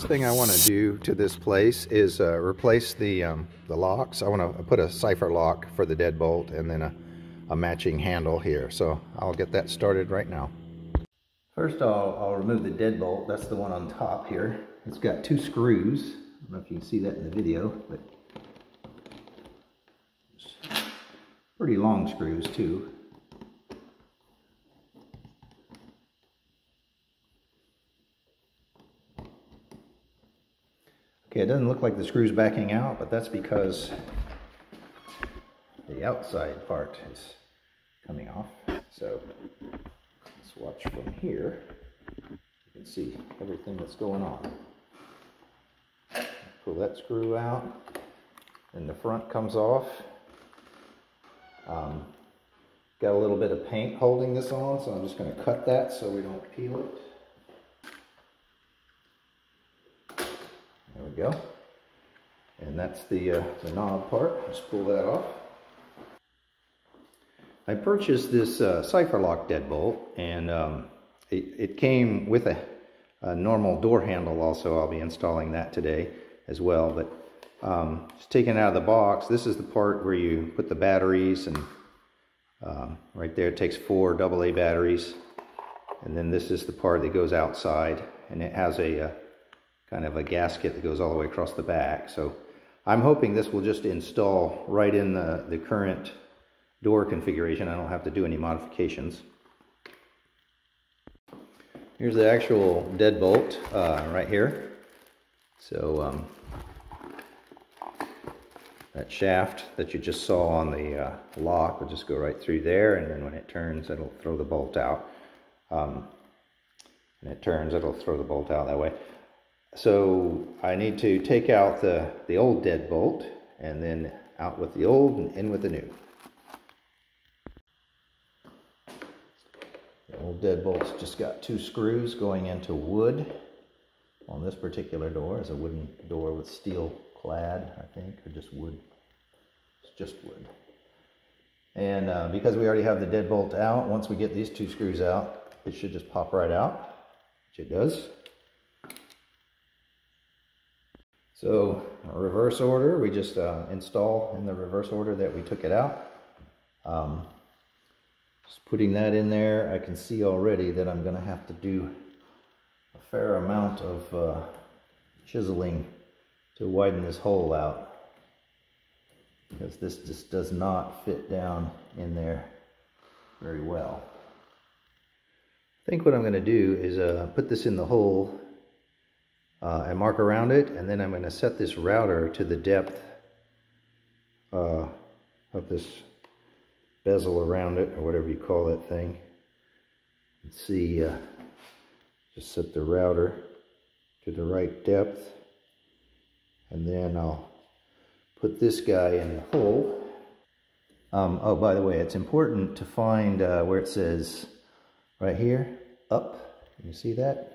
thing I want to do to this place is replace the locks. I want to put a cipher lock for the deadbolt and then a matching handle here. So I'll get that started right now. First I'll remove the deadbolt. That's the one on top here. It's got 2 screws. I don't know if you can see that in the video, but pretty long screws too. Okay, it doesn't look like the screw's backing out, but that's because the outside part is coming off. So let's watch from here. You can see everything that's going on. Pull that screw out, and the front comes off. Got a little bit of paint holding this on, so I'm just going to cut that so we don't peel it. There we go. And that's the knob part. Just pull that off. I purchased this cipher lock deadbolt, and it came with a normal door handle also. I'll be installing that today as well. But just taking it out of the box, this is the part where you put the batteries, and right there it takes 4 AA batteries. And then this is the part that goes outside, and it has a kind of a gasket that goes all the way across the back. So I'm hoping this will just install right in the current door configuration. I don't have to do any modifications. Here's the actual deadbolt right here. So that shaft that you just saw on the lock will just go right through there, and then when it turns, it'll throw the bolt out. When it turns, it'll throw the bolt out that way. So I need to take out the old deadbolt, and then out with the old and in with the new. The old deadbolt's just got 2 screws going into wood. On this particular door is a wooden door with steel clad, I think, or just wood. It's just wood. And because we already have the deadbolt out, once we get these 2 screws out, it should just pop right out, which it does. So, reverse order, we just install in the reverse order that we took it out. Just putting that in there, I can see already that I'm going to have to do a fair amount of chiseling to widen this hole out, because this just does not fit down in there very well. I think what I'm going to do is put this in the hole and mark around it, and then I'm going to set this router to the depth of this bezel around it, or whatever you call that thing. Let's see, just set the router to the right depth, and then I'll put this guy in the hole. Oh, by the way, it's important to find where it says right here, up. You see that?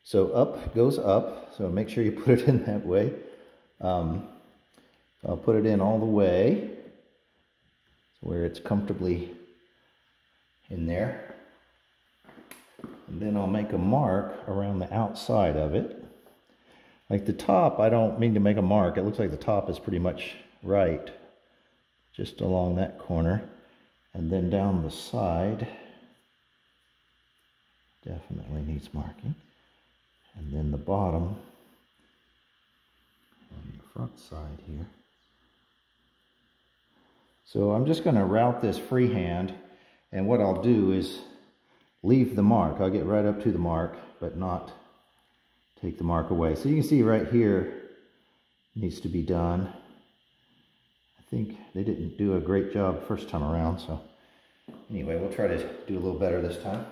So up goes up, so make sure you put it in that way. I'll put it in all the way where it's comfortably in there. And then I'll make a mark around the outside of it. Like the top, I don't mean to make a mark. It looks like the top is pretty much right, just along that corner. And then down the side, definitely needs marking. And then the bottom on the front side here. So I'm just going to route this freehand, and what I'll do is leave the mark. I'll get right up to the mark, but not take the mark away. So you can see right here needs to be done. I think they didn't do a great job first time around, so anyway, we'll try to do a little better this time.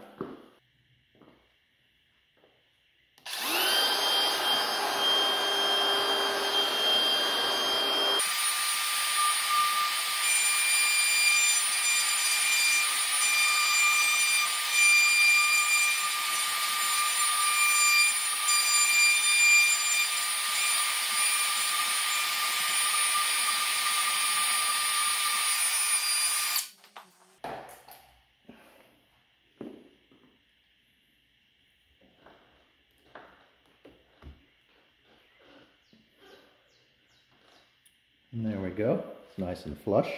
And there we go. It's nice and flush.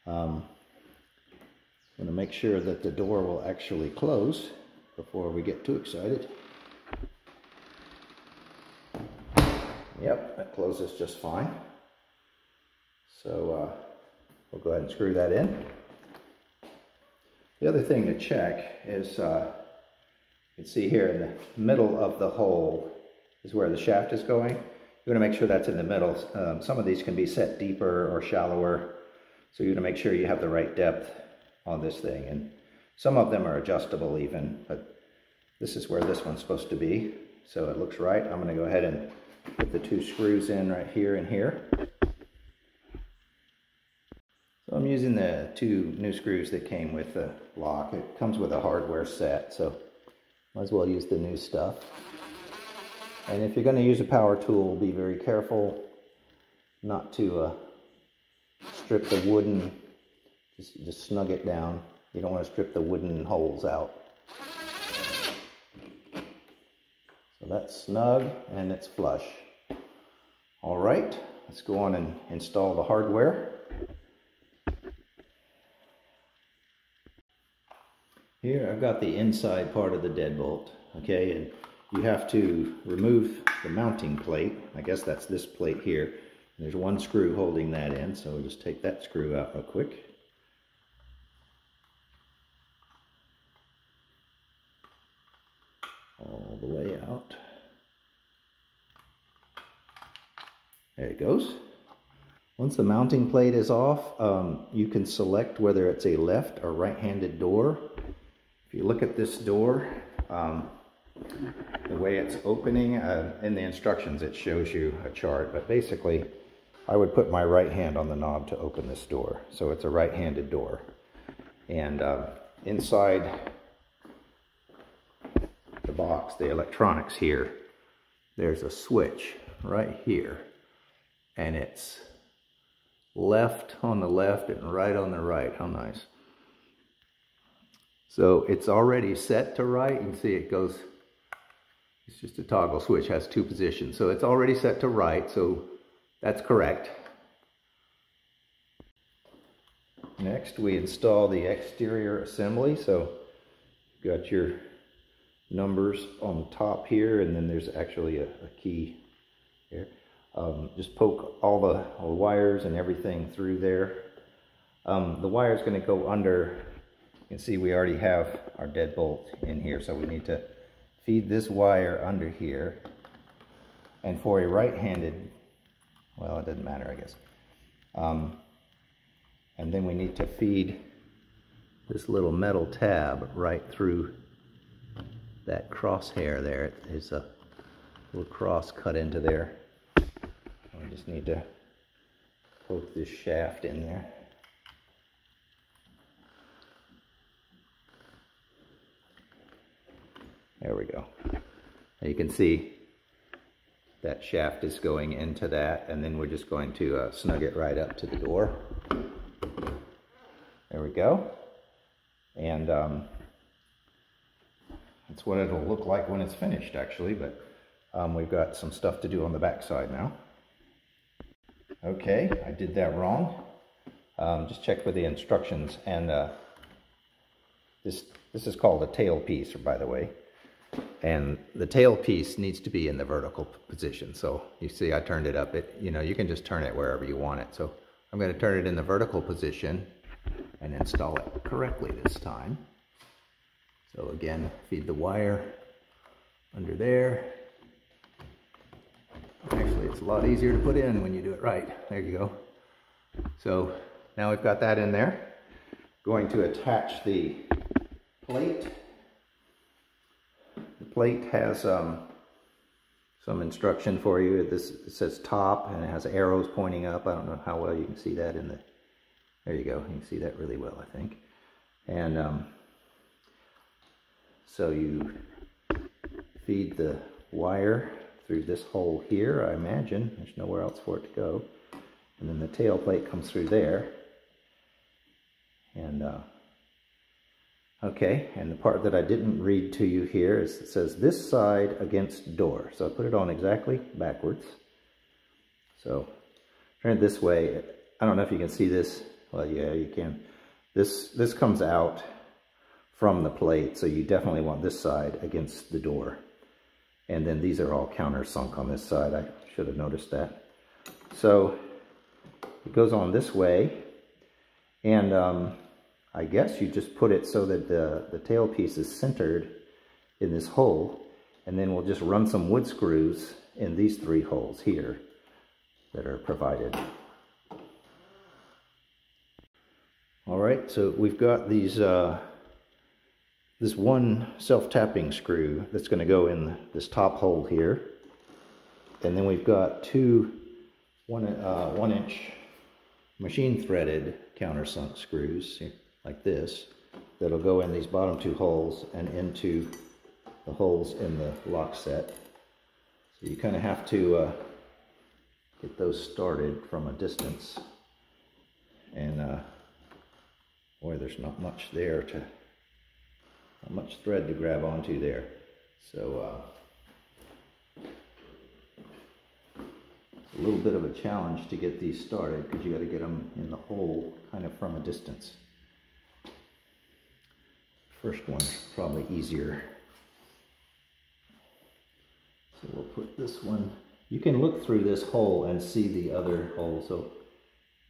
I'm going to make sure that the door will actually close before we get too excited. Yep, that closes just fine. So we'll go ahead and screw that in. The other thing to check is, you can see here in the middle of the hole is where the shaft is going. You want to make sure that's in the middle. Some of these can be set deeper or shallower, so you want to make sure you have the right depth on this thing. And some of them are adjustable even, but this is where this one's supposed to be. So it looks right. I'm going to go ahead and put the 2 screws in right here and here. So I'm using the 2 new screws that came with the lock. It comes with a hardware set, so might as well use the new stuff. And if you're going to use a power tool, be very careful not to strip the wooden, just snug it down. You don't want to strip the wooden holes out. So that's snug and it's flush. All right, let's go on and install the hardware. Here I've got the inside part of the deadbolt, okay, and you have to remove the mounting plate. I guess that's this plate here. There's 1 screw holding that in, so we'll just take that screw out real quick. All the way out. There it goes. Once the mounting plate is off, you can select whether it's a left or right-handed door. If you look at this door, the way it's opening, in the instructions it shows you a chart, but basically I would put my right hand on the knob to open this door. So it's a right-handed door. And inside the box, the electronics here, there's a switch right here. And it's left on the left and right on the right. How nice. So it's already set to right. You can see it goes, it's just a toggle switch, has 2 positions. So it's already set to right, so that's correct. Next we install the exterior assembly. So you've got your numbers on the top here, and then there's actually a key here. Just poke all the wires and everything through there. The wire is going to go under. You can see we already have our deadbolt in here, so we need to feed this wire under here. And for a right-handed, well, it doesn't matter, I guess. And then we need to feed this little metal tab right through that crosshair there. There's a little cross cut into there. We just need to poke this shaft in there. There we go. Now you can see that shaft is going into that, and then we're just going to snug it right up to the door. There we go. And that's what it'll look like when it's finished, actually, but we've got some stuff to do on the back side now. Okay, I did that wrong. Just check with the instructions, and this is called a tail piece, by the way. And the tail piece needs to be in the vertical position. So you see I turned it up. You can just turn it wherever you want it. So I'm going to turn it in the vertical position and install it correctly this time. So again, feed the wire under there. Actually, it's a lot easier to put in when you do it right. There you go. So now we've got that in there. Going to attach the plate. The plate has some instruction for you. It says top, and it has arrows pointing up. I don't know how well you can see that in the, there you go. You can see that really well, I think. And so you feed the wire through this hole here, I imagine. There's nowhere else for it to go. And then the tail plate comes through there. And okay, and the part that I didn't read to you here is it says this side against door. So I put it on exactly backwards. So Turn it this way. I don't know if you can see this. Well, yeah, you can. This comes out from the plate, so you definitely want this side against the door. And then these are all countersunk on this side. I should have noticed that. So it goes on this way, and I guess you just put it so that the tailpiece is centered in this hole, and then we'll just run some wood screws in these 3 holes here that are provided. All right, so we've got these this one self-tapping screw that's going to go in this top hole here, and then we've got 2 1-inch machine threaded countersunk screws like this that'll go in these bottom 2 holes and into the holes in the lock set. So you kind of have to get those started from a distance, and boy, there's not much there not much thread to grab onto there. So it's a little bit of a challenge to get these started because you got to get them in the hole kind of from a distance. First one's probably easier. So we'll put this one, you can look through this hole and see the other hole, so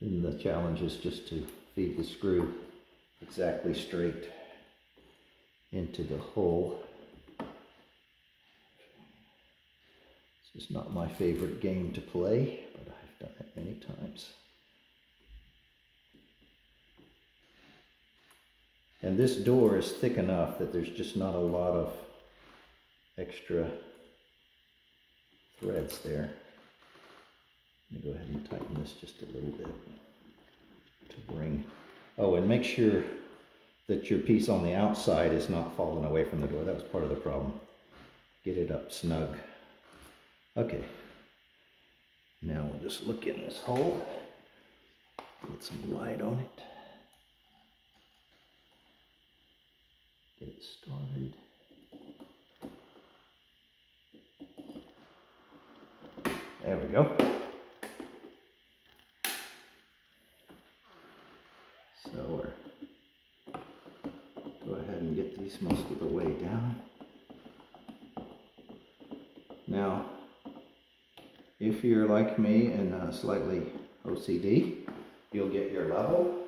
then the challenge is just to feed the screw exactly straight into the hole. This is not my favorite game to play, but I've done it many times. And this door is thick enough that there's just not a lot of extra threads there. Let me go ahead and tighten this just a little bit to bring, oh, and make sure that your piece on the outside is not falling away from the door. That was part of the problem. Get it up snug. Okay, now we'll just look in this hole, get some light on it, get it started. There we go. So go ahead and get these most of the way down. Now, if you're like me and slightly OCD, you'll get your level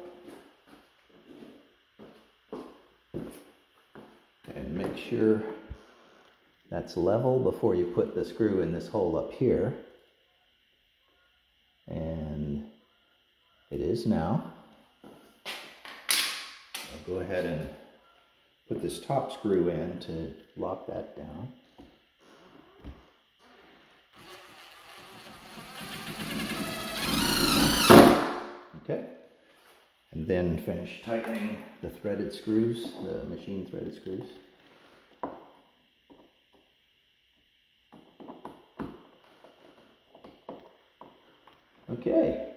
and make sure that's level before you put the screw in this hole up here. And it is now. I'll go ahead and put this top screw in to lock that down. Okay, and then finish tightening the threaded screws, the machine threaded screws. Okay,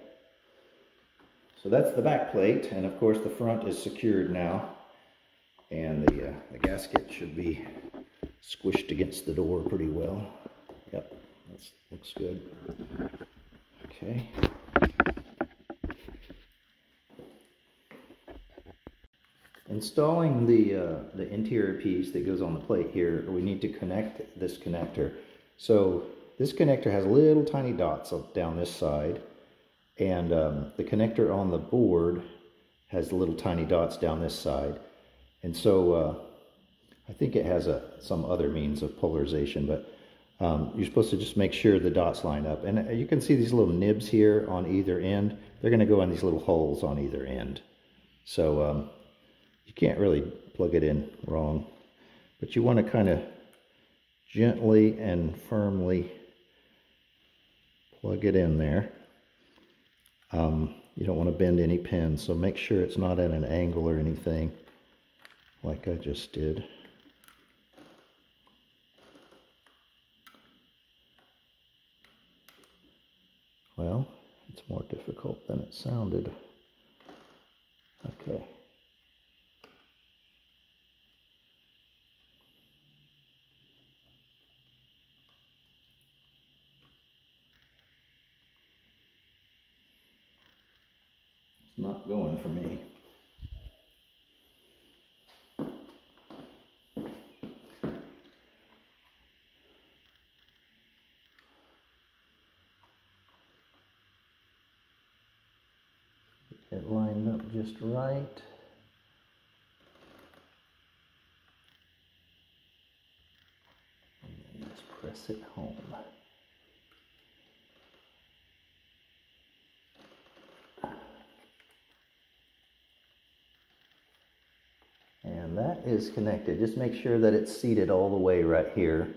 so that's the back plate, and of course the front is secured now, and the gasket should be squished against the door pretty well. Yep, that looks good. Okay. Installing the interior piece that goes on the plate here, we need to connect this connector. So this connector has little tiny dots down this side, and the connector on the board has little tiny dots down this side. And so I think it has some other means of polarization, but you're supposed to just make sure the dots line up. And you can see these little nibs here on either end. They're going to go in these little holes on either end. So you can't really plug it in wrong, but you want to kind of gently and firmly plug it in there. You don't want to bend any pins, so make sure it's not at an angle or anything like I just did. Well, it's more difficult than it sounded. Okay. It's not going for me. Get it lined up just right. And then just press it home. And that is connected. Just make sure that it's seated all the way right here.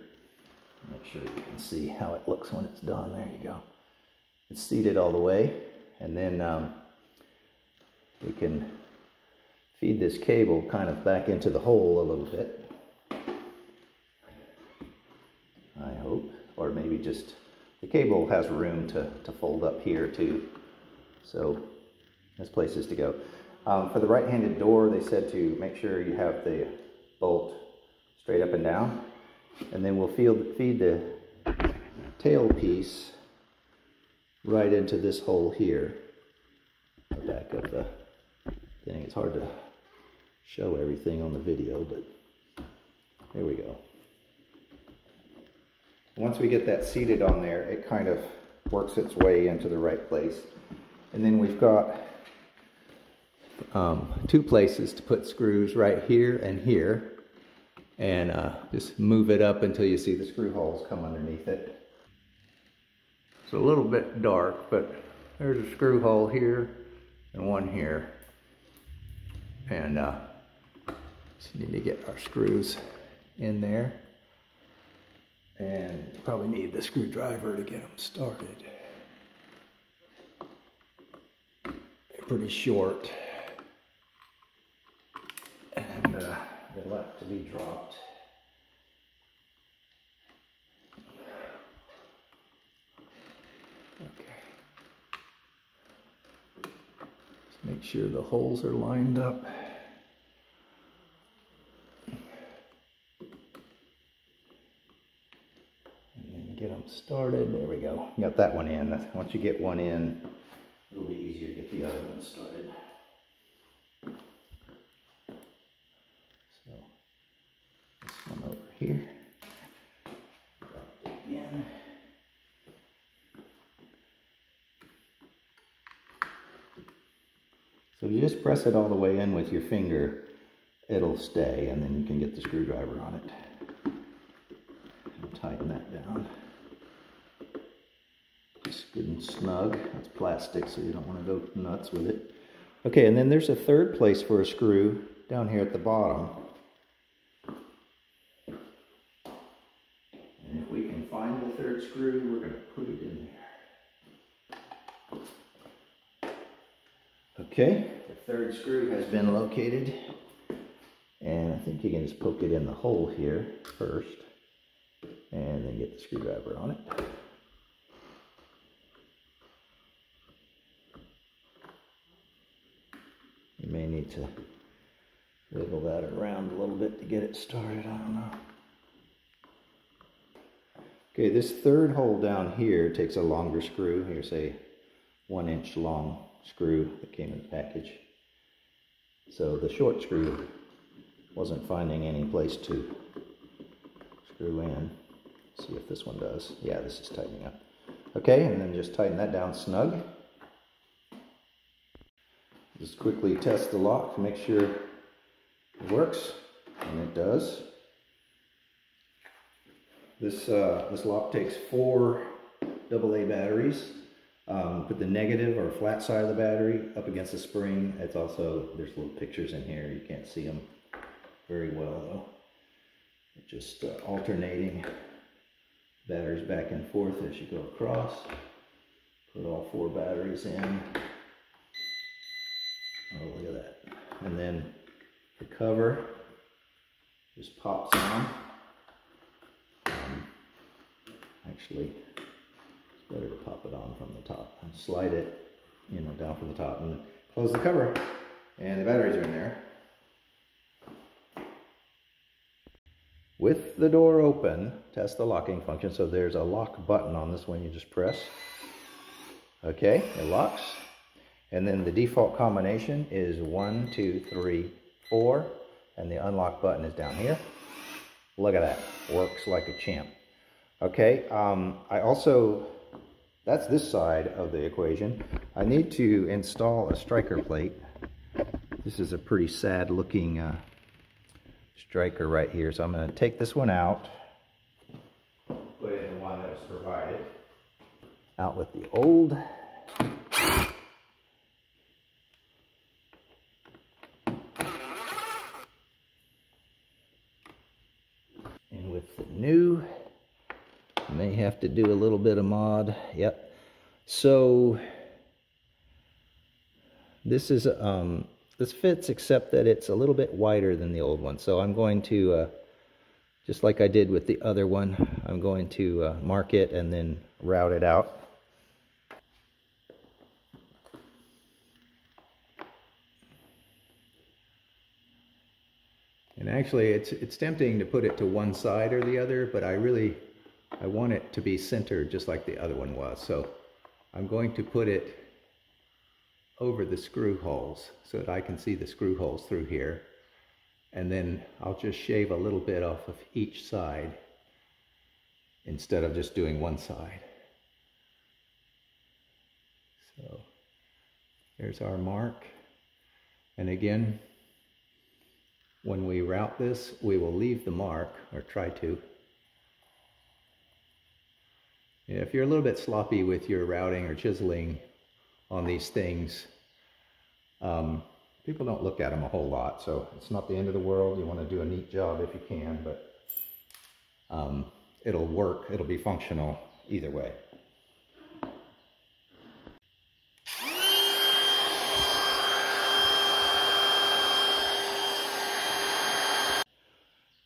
Make sure you can see how it looks when it's done. There you go. It's seated all the way. And then we can feed this cable kind of back into the hole a little bit. I hope. Or maybe just, the cable has room to fold up here too. So there's places to go. For the right-handed door, they said to make sure you have the bolt straight up and down. And then we'll feed the tail piece right into this hole here. The back of the thing. It's hard to show everything on the video, but there we go. Once we get that seated on there, it kind of works its way into the right place. And then we've got two places to put screws, right here and here, and just move it up until you see the screw holes come underneath it. It's a little bit dark, but there's a screw hole here and one here, and just need to get our screws in there, and probably need the screwdriver to get them started. They're pretty short. And they like to be dropped. Okay. Just make sure the holes are lined up. And then get them started. There we go. Got that one in. Once you get one in, it'll be easier to get the other one started. One over here. Drop it again. So you just press it all the way in with your finger, it'll stay, and then you can get the screwdriver on it. And tighten that down. Just good and snug. That's plastic, so you don't want to go nuts with it. Okay, and then there's a third place for a screw down here at the bottom. Find the third screw, we're going to put it in there. Okay, the third screw has been located, and I think you can just poke it in the hole here first, and then get the screwdriver on it. You may need to wiggle that around a little bit to get it started, I don't know. Okay, this third hole down here takes a longer screw. Here's a 1-inch long screw that came in the package. So the short screw wasn't finding any place to screw in. Let's see if this one does. Yeah, this is tightening up. Okay, and then just tighten that down snug. Just quickly test the lock to make sure it works, and it does. This lock takes 4 AA batteries. Put the negative or flat side of the battery up against the spring. It's also, there's little pictures in here. You can't see them very well though. Just alternating batteries back and forth as you go across. Put all 4 batteries in. Oh, look at that. And then the cover just pops on. Actually, it's better to pop it on from the top and slide it, down from the top, and close the cover, and the batteries are in there. With the door open, test the locking function. So there's a lock button on this one, you just press. Okay, it locks. And then the default combination is 1, 2, 3, 4, and the unlock button is down here. Look at that, works like a champ. Okay, I also, that's this side of the equation. I need to install a striker plate. This is a pretty sad looking striker right here. So I'm going to take this one out, put it in the one that was provided. Out with the old. And with the new. May have to do a little bit of mod. Yep. So this is this fits, except that it's a little bit wider than the old one. So I'm going to just like I did with the other one, I'm going to mark it and then route it out. And actually it's tempting to put it to one side or the other, but I want it to be centered just like the other one was. So I'm going to put it over the screw holes so that I can see the screw holes through here. And then I'll just shave a little bit off of each side instead of just doing one side. So there's our mark. And again, when we route this, we will leave the mark, or try to. If you're a little bit sloppy with your routing or chiseling on these things, people don't look at them a whole lot, so it's not the end of the world. You want to do a neat job if you can, but it'll work. It'll be functional either way.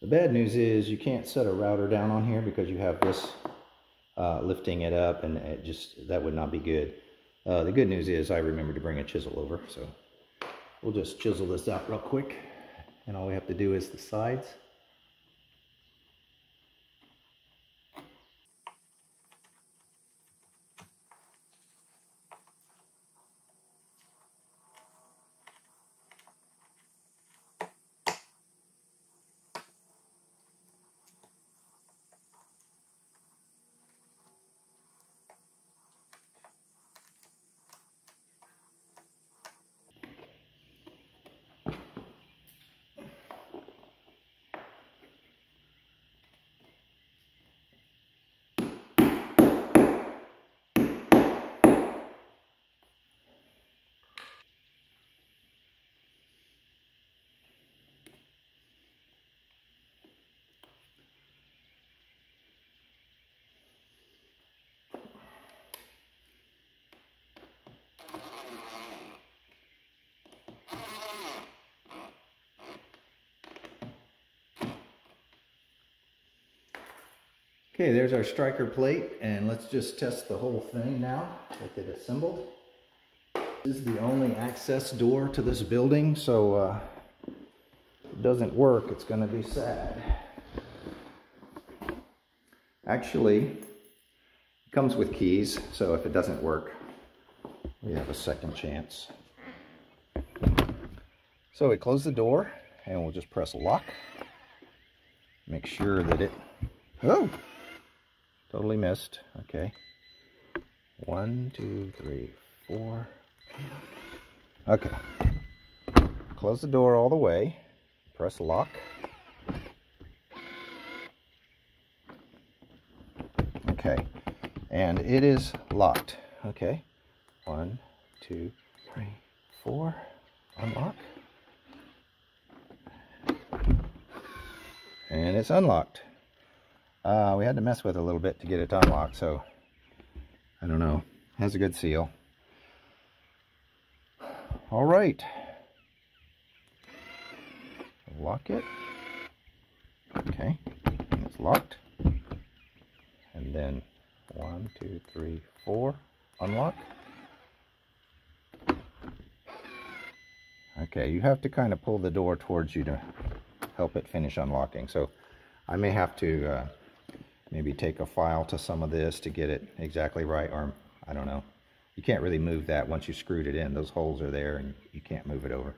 The bad news is you can't set a router down on here because you have this lifting it up, and that would not be good. The good news is I remembered to bring a chisel over, so we'll just chisel this out real quick, and all we have to do is the sides. Okay, there's our striker plate, and let's just test the whole thing now with it assembled. This is the only access door to this building, so if it doesn't work, it's going to be sad. Actually, it comes with keys, so if it doesn't work, we have a second chance. So we close the door, and we'll just press lock. Make sure that it... Oh! Totally missed. Okay. 1, 2, 3, 4. Okay. Close the door all the way. Press lock. Okay. And it is locked. Okay. 1, 2, 3, 4. Unlock. And it's unlocked. We had to mess with it a little bit to get it to unlock, so I don't know. Has a good seal. All right. Lock it. Okay. And it's locked. And then 1, 2, 3, 4. Unlock. Okay, you have to kind of pull the door towards you to help it finish unlocking. So I may have to maybe take a file to some of this to get it exactly right, or I don't know. you can't really move that once you screwed it in. Those holes are there and you can't move it over.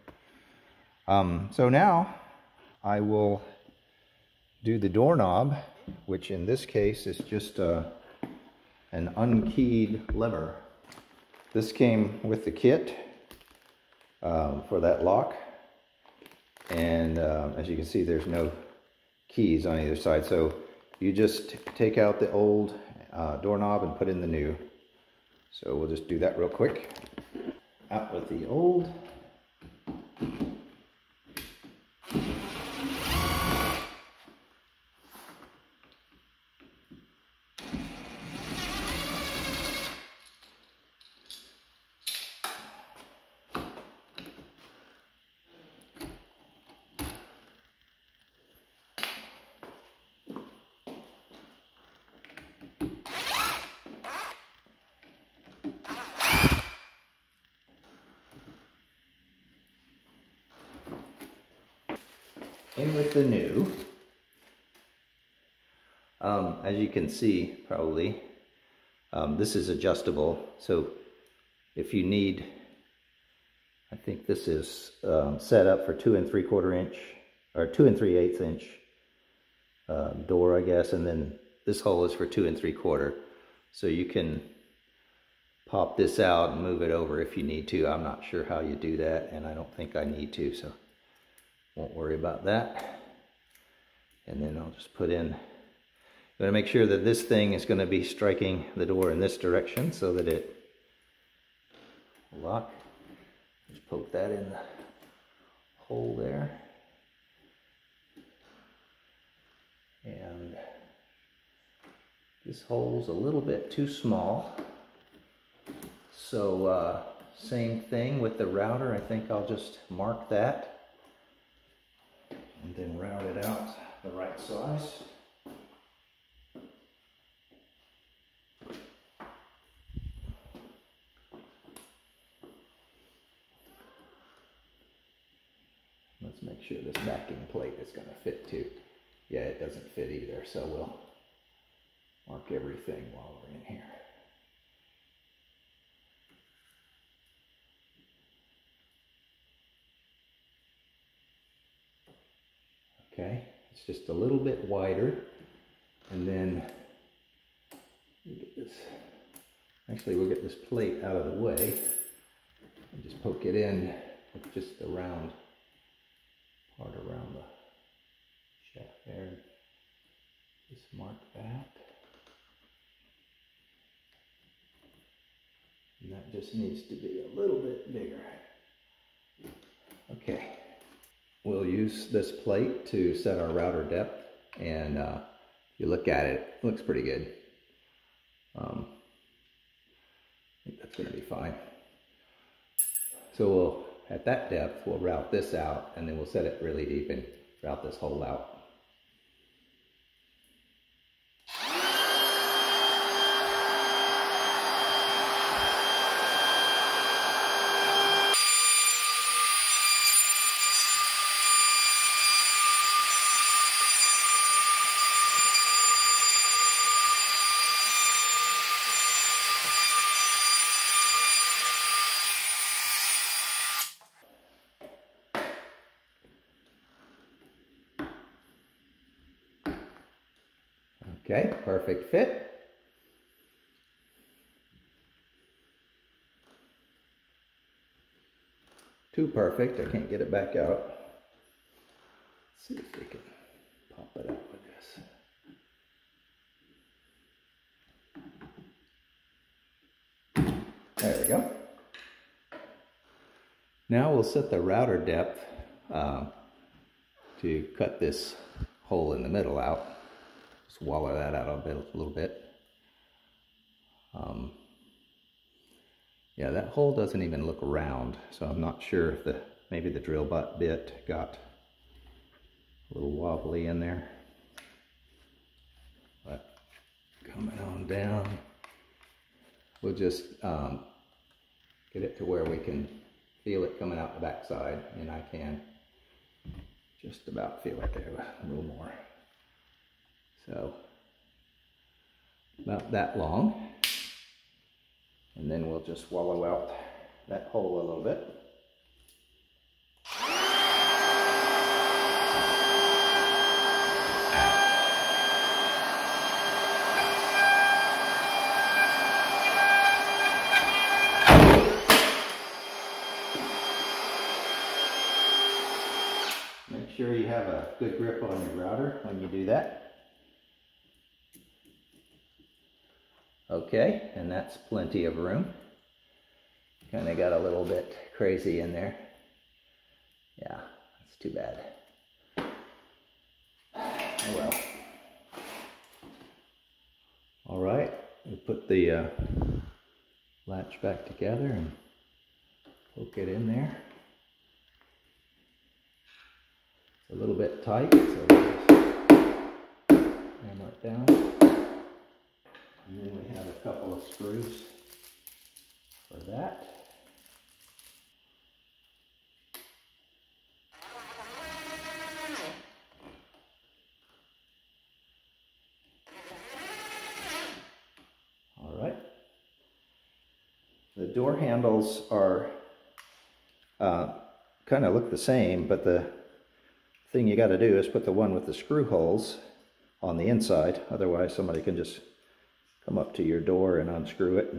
So now I will do the doorknob, which in this case is just an unkeyed lever. This came with the kit for that lock, and as you can see, there's no keys on either side, so you just take out the old doorknob and put in the new. So we'll just do that real quick. Out with the old. In with the new. As you can see, probably, this is adjustable. So if you need, I think this is set up for 2 3/4 inch or 2 3/8 inch door, I guess, and then this hole is for 2 3/4. So you can pop this out and move it over if you need to. I'm not sure how you do that, and I don't think I need to, so won't worry about that. And then I'll just put in, I'm going to make sure that this thing is going to be striking the door in this direction so that it will lock. Just poke that in the hole there. And this hole's a little bit too small. So same thing with the router. I think I'll just mark that and then route it out the right size. Let's make sure this backing plate is going to fit too. Yeah, it doesn't fit either, so we'll mark everything while we're in here. Okay, it's just a little bit wider, and then we'll get this, actually we'll get this plate out of the way and just poke it in with just the round part around the shaft there. Just mark that. And that just needs to be a little bit bigger. Okay. We'll use this plate to set our router depth, and if you look at it, it looks pretty good. I think that's going to be fine. So we'll, at that depth, we'll route this out, and then we'll set it really deep and route this hole out. Okay, perfect fit. Too perfect, I can't get it back out. Let's see if we can pop it out with this. There we go. Now we'll set the router depth to cut this hole in the middle out. Swallow that out a little bit. Yeah, that hole doesn't even look round, so I'm not sure if maybe the drill butt bit got a little wobbly in there. But coming on down, we'll just get it to where we can feel it coming out the backside, and I can just about feel it there a little more. So about that long. And then we'll just wallow out that hole a little bit. Make sure you have a good grip on your router when you do that. Okay, and that's plenty of room. Kind of got a little bit crazy in there. Yeah, that's too bad. Oh well. All right, we put the latch back together and poke it in there. It's a little bit tight, so we'll just hammer it down. And then we have a couple of screws for that. All right. The door handles are kind of look the same, but the thing you got to do is put the one with the screw holes on the inside. Otherwise, somebody can just come up to your door and unscrew it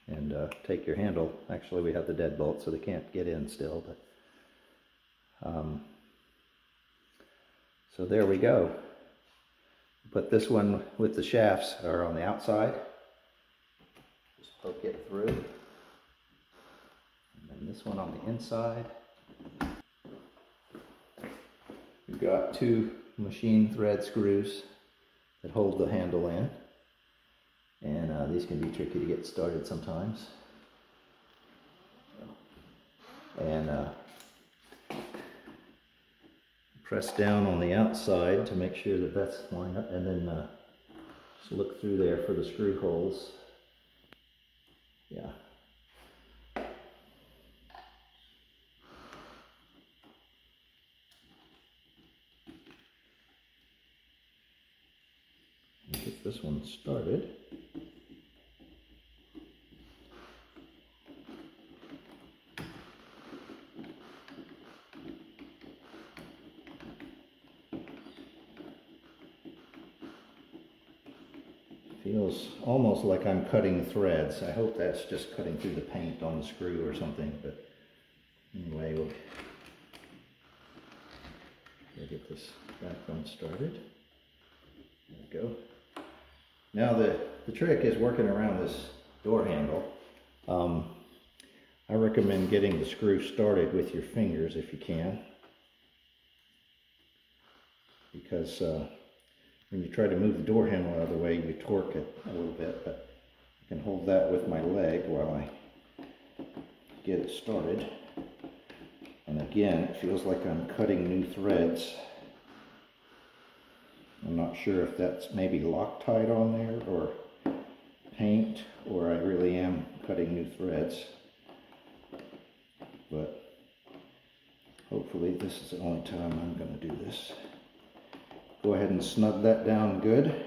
and take your handle. Actually, we have the deadbolt, so they can't get in still. But so there we go. Put this one with the shafts are on the outside. Just poke it through. And then this one on the inside. We've got 2 machine thread screws that hold the handle in, and these can be tricky to get started sometimes. And press down on the outside to make sure that that's lined up, and then just look through there for the screw holes. Yeah. Get this one started. Feels almost like I'm cutting threads. I hope that's just cutting through the paint on the screw or something, but anyway, we'll get this back one started. There we go. Now the trick is working around this door handle. I recommend getting the screw started with your fingers if you can, because when you try to move the door handle out of the way, you torque it a little bit, but I can hold that with my leg while I get it started. And again, it feels like I'm cutting new threads. I'm not sure if that's maybe Loctite on there or paint, or I really am cutting new threads. But hopefully this is the only time I'm going to do this. Go ahead and snug that down good.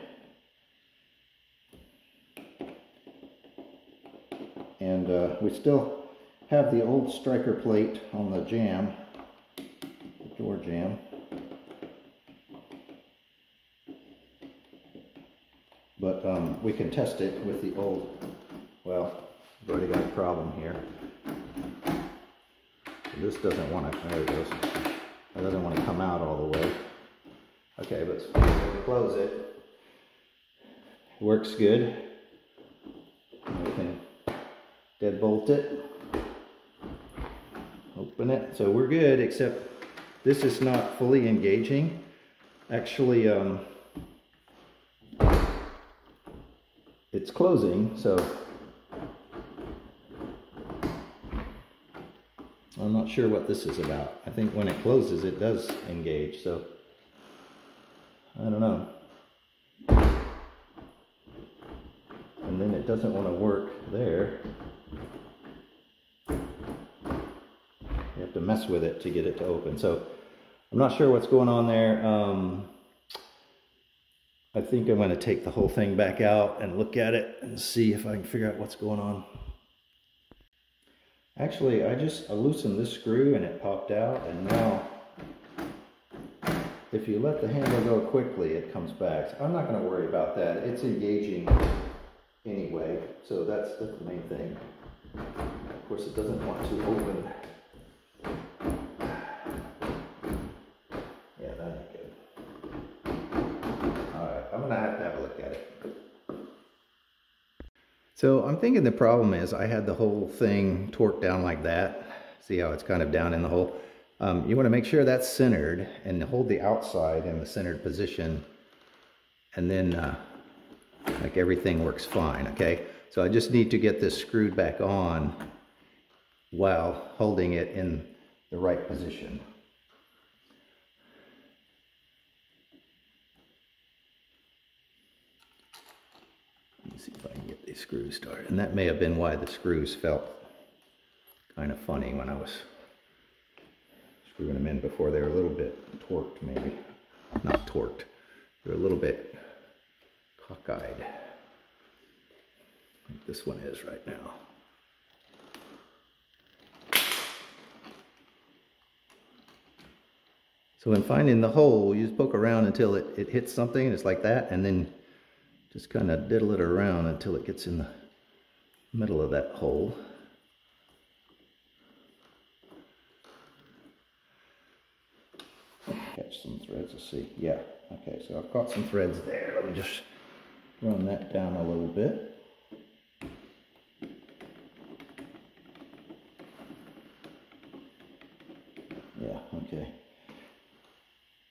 And we still have the old striker plate on the jamb, the door jamb. But we can test it with the old, well, we've already got a problem here. So this doesn't want to, there it goes. It doesn't want to come out all the way. Okay, but when we close it, it works good. And we can deadbolt it, open it. So we're good, except this is not fully engaging. Actually, it's closing, so I'm not sure what this is about. I think when it closes, it does engage, so I don't know. And then it doesn't want to work there. You have to mess with it to get it to open. So I'm not sure what's going on there. I think I'm going to take the whole thing back out and look at it and see if I can figure out what's going on. Actually, I loosened this screw and it popped out, and now if you let the handle go quickly, it comes back. So I'm not going to worry about that. It's engaging anyway, so that's the main thing. Of course, it doesn't want to open. Yeah, that ain't good. Alright, I'm going to have a look at it. So I'm thinking the problem is I had the whole thing torqued down like that. See how it's kind of down in the hole? You want to make sure that's centered and hold the outside in the centered position, and then like everything works fine, okay? So I just need to get this screwed back on while holding it in the right position. Let me see if I can get these screws started. And that may have been why the screws felt kind of funny when I was screwing them in before. They were a little bit torqued, maybe. Not torqued. They're a little bit cockeyed. Like this one is right now. So when finding the hole, you just poke around until it hits something, and it's like that, and then just kind of diddle it around until it gets in the middle of that hole. Catch some threads, let's see. Yeah, okay, so I've caught some threads there. Let me just run that down a little bit. Yeah, okay.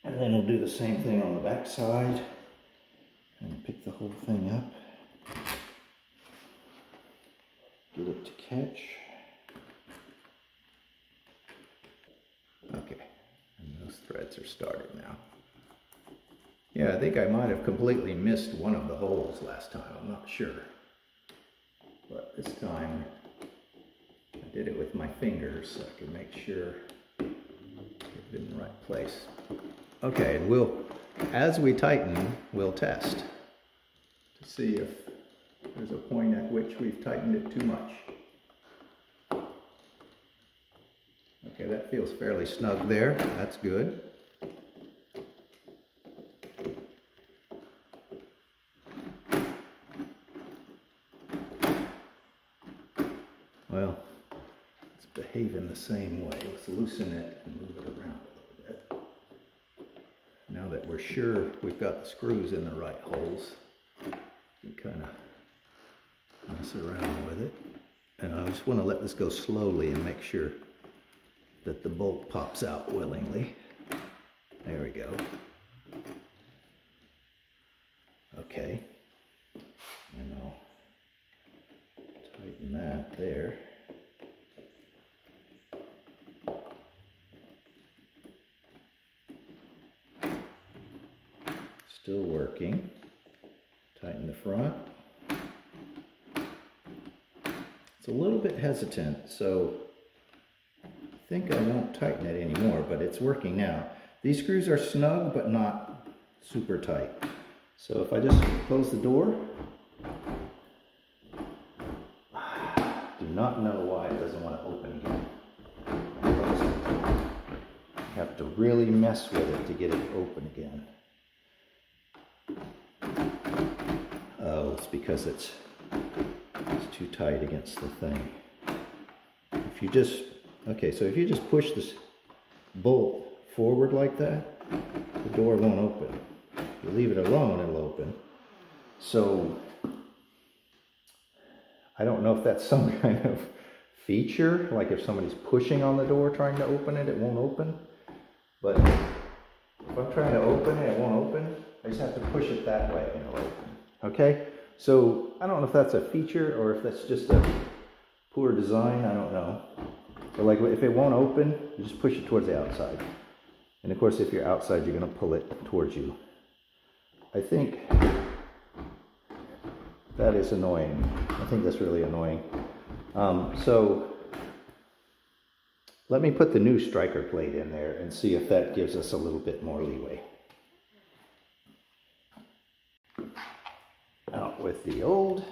And then we'll do the same thing on the back side and pick the whole thing up. Get it to catch. Okay, and those threads are started now. Yeah, I think I might have completely missed one of the holes last time, I'm not sure. But this time I did it with my fingers so I could make sure it's in the right place. Okay, and as we tighten, we'll test to see if there's a point at which we've tightened it too much. Okay, that feels fairly snug there. That's good. Well, it's behaving the same way. Let's loosen it and move it around a little bit. Now that we're sure we've got the screws in the right holes, we kind of mess around with it. And I just want to let this go slowly and make sure that the bolt pops out willingly. There we go. Okay. And I'll tighten that there. Still working. Tighten the front. It's a little bit hesitant, so I think I won't tighten it anymore, but it's working now. These screws are snug, but not super tight. So if I just close the door, do not know why it doesn't want to open again. You have to really mess with it to get it open again. Oh, it's because it's too tight against the thing. If you just, okay, so if you just push this bolt forward like that, the door won't open. If you leave it alone, it'll open. So, I don't know if that's some kind of feature, like if somebody's pushing on the door trying to open it, it won't open. But if I'm trying to open it, it won't open. I just have to push it that way and it'll open. Okay? So, I don't know if that's a feature or if that's just a poor design, I don't know. But like if it won't open, you just push it towards the outside. And of course if you're outside, you're going to pull it towards you. I think that is annoying. I think that's really annoying. So let me put the new striker plate in there and see if that gives us a little bit more leeway. with the old.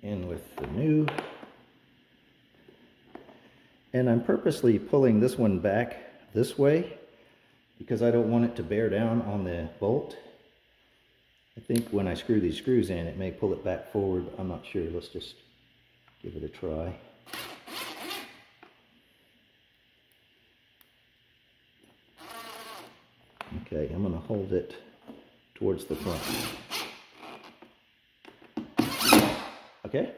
In with the new. And I'm purposely pulling this one back this way because I don't want it to bear down on the bolt. I think when I screw these screws in, it may pull it back forward. I'm not sure. Let's just give it a try. Okay, I'm going to hold it towards the front. Okay,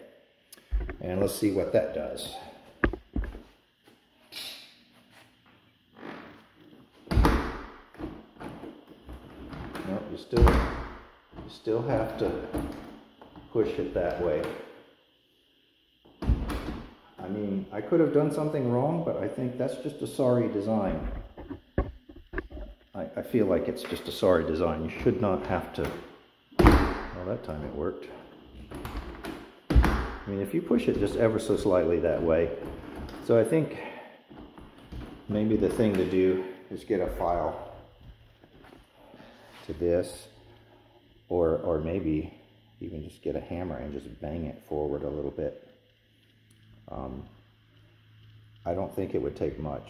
and let's see what that does. No, you still have to push it that way. I mean, I could have done something wrong, but I think that's just a sorry design. I feel like it's just a sorry design. You should not have to. Well, that time it worked. I mean, if you push it just ever so slightly that way. So I think maybe the thing to do is get a file to this, or maybe even just get a hammer and just bang it forward a little bit. I don't think it would take much.